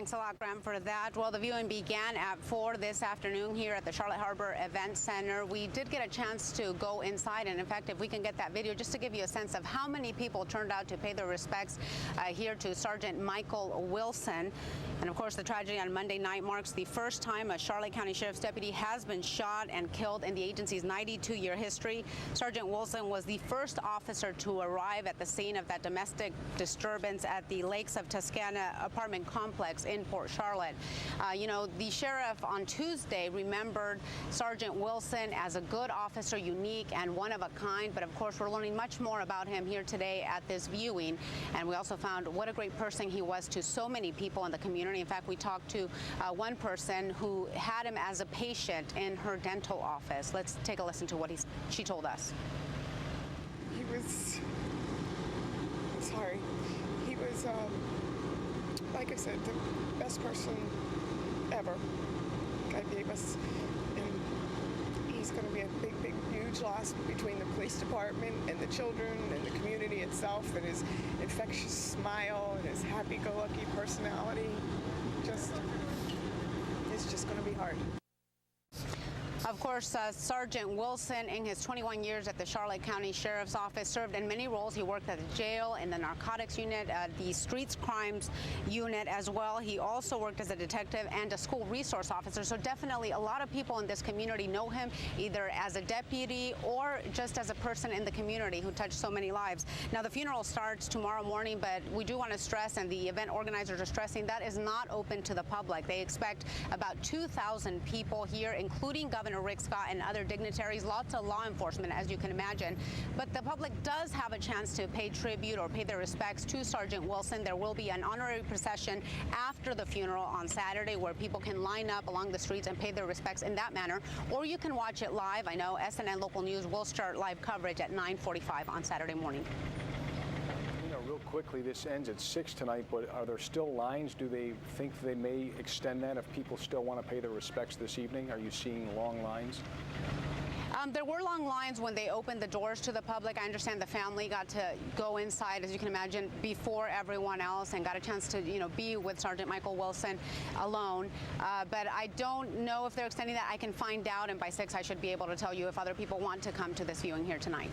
Thanks a lot, Graham, for that. Well, the viewing began at 4 this afternoon here at the Charlotte Harbor Event Center. We did get a chance to go inside, and in fact, if we can get that video just to give you a sense of how many people turned out to pay their respects here to Sergeant Michael Wilson. And of course, the tragedy on Monday night marks the first time a Charlotte County Sheriff's deputy has been shot and killed in the agency's 92-year history. Sergeant Wilson was the first officer to arrive at the scene of that domestic disturbance at the Lakes of Tuscana apartment complex in Port Charlotte. You know, the sheriff on Tuesday remembered Sergeant Wilson as a good officer, unique and one of a kind. But of course, we're learning much more about him here today at this viewing. And we also found what a great person he was to so many people in the community. In fact, we talked to one person who had him as a patient in her dental office. Let's take a listen to what she told us. He was, like I said, the best person ever God gave us. And he's going to be a big, big, huge loss between the police department and the children and the community itself, and his infectious smile and his happy-go-lucky personality. It's just going to be hard. Of course, Sergeant Wilson, in his 21 years at the Charlotte County Sheriff's Office, served in many roles. He worked at the jail, in the narcotics unit, the streets crimes unit as well. He also worked as a detective and a school resource officer. So definitely a lot of people in this community know him either as a deputy or just as a person in the community who touched so many lives. Now, the funeral starts tomorrow morning, but we do want to stress, and the event organizers are stressing, that is not open to the public. They expect about 2,000 people here, including Governor Rick Scott and other dignitaries, lots of law enforcement, as you can imagine. But the public does have a chance to pay tribute or pay their respects to Sergeant Wilson. There will be an honorary procession after the funeral on Saturday where people can line up along the streets and pay their respects in that manner. Or you can watch it live. I know SNN Local News will start live coverage at 9:45 on Saturday morning. Real quickly, this ends at 6 tonight, but are there still lines? Do they think they may extend that if people still want to pay their respects this evening? Are you seeing long lines? There were long lines when they opened the doors to the public. I understand the family got to go inside, as you can imagine, before everyone else and got a chance to, be with Sergeant Michael Wilson alone. But I don't know if they're extending that. I can find out, and by 6 I should be able to tell you if other people want to come to this viewing here tonight.